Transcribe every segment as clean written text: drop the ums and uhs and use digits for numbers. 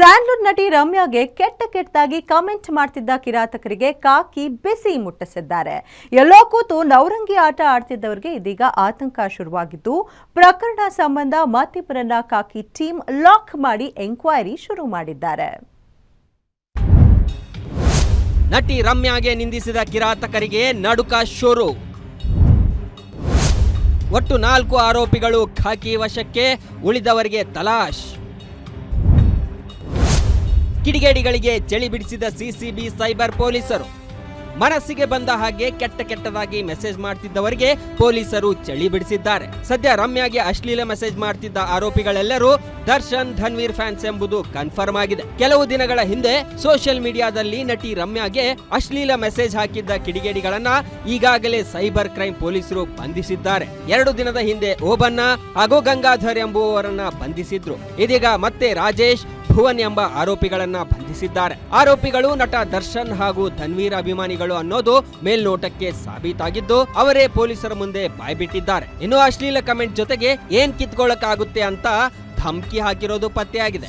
Sandalwood ನಟಿ ರಮ್ಯಾಗೆ ಕೆಟ್ಟದಾಗಿ comment ಮಾಡ್ತಿದ್ದ ಕಿರಾತಕರಿಗೆ ಕಾಕಿ ಬಿಸಿ ಮುಟ್ಟಿಸಿದ್ದಾರೆ. ಎಲ್ಲೋ ಕೂತು ನವರಂಗಿ ಆಟ ಆಡ್ತಿದ್ದವರಿಗೆ ಇದೀಗ ಆತಂಕ ಶುರುವಾಗಿದ್ದು, ಪ್ರಕರಣ ಸಂಬಂಧ ಮತ್ತಿಬ್ಬರನ್ನ ಕಾಕಿ ಟೀಮ್ ಲಾಕ್ ಮಾಡಿ ಎಂಕ್ವೈರಿ ಶುರು ಮಾಡಿದ್ದಾರೆ. ನಟಿ ರಮ್ಯಾಗೆ ನಿಂದಿಸಿದ ಕಿರಾತಕರಿಗೆ ನಡುಕ ಶುರು. ಒಟ್ಟು 4 ಆರೋಪಿಗಳು ಖಾಕಿ ವಶಕ್ಕೆ, ಉಳಿದವರಿಗೆ ತಲಾಶ್. ಕಿಡಿಗೇಡಿಗಳಿಗೆ ಚಳಿ ಬಿಡಿಸಿದ ಸಿಸಿಬಿ ಸೈಬರ್ ಪೊಲೀಸರು. ಮನಸ್ಸಿಗೆ ಬಂದ ಹಾಗೆ ಕೆಟ್ಟದಾಗಿ ಮೆಸೇಜ್ ಮಾಡ್ತಿದ್ದವರಿಗೆ ಪೊಲೀಸರು ಚಳಿ ಬಿಡಿಸಿದ್ದಾರೆ. ಸದ್ಯ ರಮ್ಯಾಗೆ ಅಶ್ಲೀಲ ಮೆಸೇಜ್ ಮಾಡ್ತಿದ್ದ ಆರೋಪಿಗಳೆಲ್ಲರೂ ದರ್ಶನ್ ಧನ್ವೀರ್ ಫ್ಯಾನ್ಸ್ ಎಂಬುದು ಕನ್ಫರ್ಮ್ ಆಗಿದೆ. ಕೆಲವು ದಿನಗಳ ಹಿಂದೆ ಸೋಷಿಯಲ್ ಮೀಡಿಯಾದಲ್ಲಿ ನಟಿ ರಮ್ಯಾಗೆ ಅಶ್ಲೀಲ ಮೆಸೇಜ್ ಹಾಕಿದ್ದ ಕಿಡಿಗೇಡಿಗಳನ್ನ ಈಗಾಗಲೇ ಸೈಬರ್ ಕ್ರೈಮ್ ಪೊಲೀಸರು ಬಂಧಿಸಿದ್ದಾರೆ. 2 ದಿನದ ಹಿಂದೆ ಓಬಣ್ಣ ಹಾಗೂ ಗಂಗಾಧರ್ ಎಂಬುವವರನ್ನ ಬಂಧಿಸಿದ್ರು. ಇದೀಗ ಮತ್ತೆ ರಾಜೇಶ್, ಭುವನ್ ಎಂಬ ಆರೋಪಿಗಳನ್ನ ಬಂಧಿಸಿದ್ದಾರೆ. ಆರೋಪಿಗಳು ನಟ ದರ್ಶನ್ ಹಾಗೂ ಧನ್ವೀರ್ ಅಭಿಮಾನಿಗಳು ಅನ್ನೋದು ಮೇಲ್ನೋಟಕ್ಕೆ ಸಾಬೀತಾಗಿದ್ದು, ಅವರೇ ಪೊಲೀಸರ ಮುಂದೆ ಬಾಯ್ಬಿಟ್ಟಿದ್ದಾರೆ. ಇನ್ನು ಅಶ್ಲೀಲ ಕಮೆಂಟ್ ಜೊತೆಗೆ ಏನ್ ಕಿತ್ಕೊಳ್ಳಕ್ಕಾಗುತ್ತೆ ಅಂತ ಧಮಕಿ ಹಾಕಿರೋದು ಪತ್ತೆಯಾಗಿದೆ.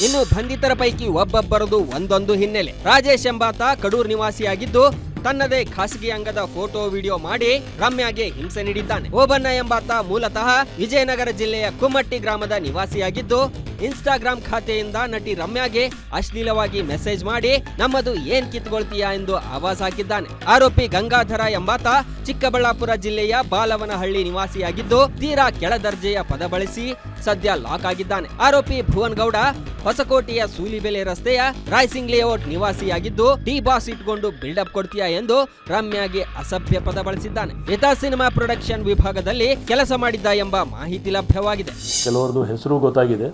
ಇನ್ನು ಬಂಧಿತರ ಪೈಕಿ ಒಬ್ಬೊಬ್ಬರದು ಒಂದೊಂದು ಹಿನ್ನೆಲೆ. ರಾಜೇಶ್ ಎಂಬಾತ ಕಡೂರ್ ನಿವಾಸಿಯಾಗಿದ್ದು, ತನ್ನದೇ ಖಾಸಗಿ ಅಂಗದ ಫೋಟೋ ವಿಡಿಯೋ ಮಾಡಿ ರಮ್ಯಾಗೆ ಹಿಂಸೆ ನೀಡಿದ್ದಾನೆ. ಓಬಣ್ಣ ಎಂಬಾತ ಮೂಲತಃ ವಿಜಯನಗರ ಜಿಲ್ಲೆಯ ಕುಮ್ಮಟ್ಟಿ ಗ್ರಾಮದ ನಿವಾಸಿಯಾಗಿದ್ದು, ಇನ್ಸ್ಟಾಗ್ರಾಮ್ ಖಾತೆಯಿಂದ ನಟಿ ರಮ್ಯಾಗೆ ಅಶ್ಲೀಲವಾಗಿ ಮೆಸೇಜ್ ಮಾಡಿ ನಮ್ಮದು ಏನ್ ಕಿತ್ಕೊಳ್ತೀಯಾ ಎಂದು ಆವಾಜ್ ಹಾಕಿದ್ದಾನೆ. ಆರೋಪಿ ಗಂಗಾಧರ ಎಂಬಾತ ಚಿಕ್ಕಬಳ್ಳಾಪುರ ಜಿಲ್ಲೆಯ ಬಾಲವನಹಳ್ಳಿ ನಿವಾಸಿಯಾಗಿದ್ದು, ತೀರಾ ಕೆಳದರ್ಜೆಯ ಪದ ಬಳಸಿ ಸದ್ಯ ಲಾಕ್ ಆಗಿದ್ದಾನೆ. ಆರೋಪಿ ಭುವನ್ ಗೌಡ ಹೊಸಕೋಟೆಯ ಸೂಲಿಬೆಲೆ ರಸ್ತೆಯ ರಾಯ್ಸಿಂಗ್ ಲೇಔಟ್ ನಿವಾಸಿಯಾಗಿದ್ದು, ಟಿ ಬಾಸ್ ಇಟ್ಕೊಂಡು ಬಿಲ್ಡಪ್ ಕೊಡ್ತೀಯಾ ಎಂದು ರಮ್ಯಾಗೆ ಅಸಭ್ಯ ಪದ ಬಳಸಿದ್ದಾನೆ. ಈತ ಸಿನಿಮಾ ಪ್ರೊಡಕ್ಷನ್ ವಿಭಾಗದಲ್ಲಿ ಕೆಲಸ ಮಾಡಿದ್ದ ಎಂಬ ಮಾಹಿತಿ ಲಭ್ಯವಾಗಿದೆ. ಕೆಲವರದು ಹೆಸರು ಗೊತ್ತಾಗಿದೆ,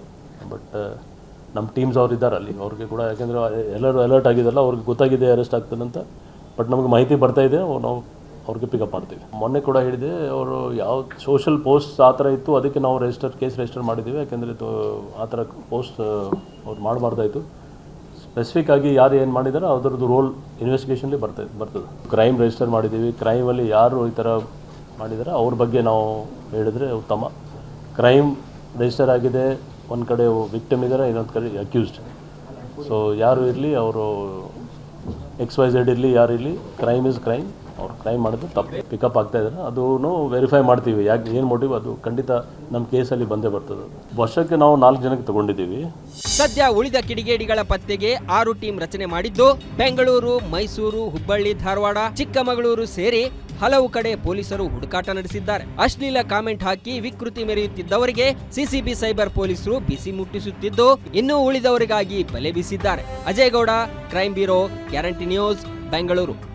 ಬಟ್ ನಮ್ಮ ಟೀಮ್ಸ್ ಅವ್ರು ಇದ್ದಾರೆ ಅಲ್ಲಿ, ಅವ್ರಿಗೆ ಕೂಡ ಯಾಕೆಂದರೆ ಎಲ್ಲರೂ ಅಲರ್ಟ್ ಆಗಿದೆಲ್ಲ, ಅವ್ರಿಗೆ ಗೊತ್ತಾಗಿದೆ ಅರೆಸ್ಟ್ ಆಗ್ತಾನಂತ. ಬಟ್ ನಮಗೆ ಮಾಹಿತಿ ಬರ್ತಾ ಇದೆ, ನಾವು ಅವ್ರಿಗೆ ಪಿಕಪ್ ಮಾಡ್ತೀವಿ. ಮೊನ್ನೆ ಕೂಡ ಹೇಳಿದೆ, ಅವರು ಯಾವ ಸೋಷಲ್ ಪೋಸ್ಟ್ ಆ ಥರ ಇತ್ತು, ಅದಕ್ಕೆ ನಾವು ಕೇಸ್ ರಿಜಿಸ್ಟರ್ ಮಾಡಿದ್ದೀವಿ. ಯಾಕೆಂದರೆ ಇದು ಆ ಥರ ಪೋಸ್ಟ್ ಅವ್ರು ಮಾಡಬಾರ್ದಾಯಿತು. ಸ್ಪೆಸಿಫಿಕ್ ಆಗಿ ಯಾರು ಏನು ಮಾಡಿದಾರೋ ಅದರದ್ದು ರೋಲ್ ಇನ್ವೆಸ್ಟಿಗೇಷನ್ಲಿ ಬರ್ತದೆ. ಕ್ರೈಮ್ ರಿಜಿಸ್ಟರ್ ಮಾಡಿದ್ದೀವಿ. ಕ್ರೈಮಲ್ಲಿ ಯಾರು ಈ ಥರ ಮಾಡಿದಾರೋ ಅವ್ರ ಬಗ್ಗೆ ನಾವು ಹೇಳಿದ್ರೆ ಉತ್ತಮ. ಕ್ರೈಮ್ ರಿಜಿಸ್ಟರ್ ಆಗಿದೆ, ಒಂದು ಕಡೆ ವಿಕ್ಟಿಮ್ ಇದ್ದಾರೆ, ಇನ್ನೊಂದು ಕಡೆ ಅಕ್ಯೂಸ್ಡ್. ಸೊ ಯಾರು ಇರಲಿ, ಅವರು XYZ ಇರಲಿ, ಯಾರು ಇರಲಿ, ಕ್ರೈಮ್ ಇಸ್ ಕ್ರೈಮ್. ಅವ್ರು ಕ್ರೈಮ್ ಮಾಡಿದ್ರೆ ತಪ್ಪು ಪಿಕಪ್ ಆಗ್ತಾ ಇದ್ದಾರೆ. ಅದನ್ನು ವೆರಿಫೈ ಮಾಡ್ತೀವಿ, ಯಾಕೆ ಏನು ಮೋಟಿವ್ ಅದು ಖಂಡಿತ ನಮ್ಮ ಕೇಸಲ್ಲಿ ಬಂದೇ ಬರ್ತದೆ. ವರ್ಷಕ್ಕೆ ನಾವು 4 ಜನಕ್ಕೆ ತಗೊಂಡಿದ್ದೀವಿ. ಸದ್ಯ ಉಳಿದ ಕಿಡಿಗೇಡಿಗಳ ಪತ್ತೆಗೆ 6 ಟೀಮ್ ರಚನೆ ಮಾಡಿದ್ದು, ಬೆಂಗಳೂರು, ಮೈಸೂರು, ಹುಬ್ಬಳ್ಳಿ, ಧಾರವಾಡ, ಚಿಕ್ಕಮಗಳೂರು ಸೇರಿ ಹಲವು ಕಡೆ ಪೊಲೀಸರು ಹುಡುಕಾಟ ನಡೆಸಿದ್ದಾರೆ. ಅಶ್ಲೀಲ ಕಾಮೆಂಟ್ ಹಾಕಿ ವಿಕೃತಿ ಮೆರೆಯುತ್ತಿದ್ದವರಿಗೆ ಸಿಸಿಬಿ ಸೈಬರ್ ಪೊಲೀಸರು ಬಿಸಿ ಮುಟ್ಟಿಸುತ್ತಿದ್ದು, ಇನ್ನೂ ಉಳಿದವರಿಗಾಗಿ ಬಲೆ ಬೀಸಿದ್ದಾರೆ. Ajay Gowda, crime bureau, guarantee news, Bengaluru.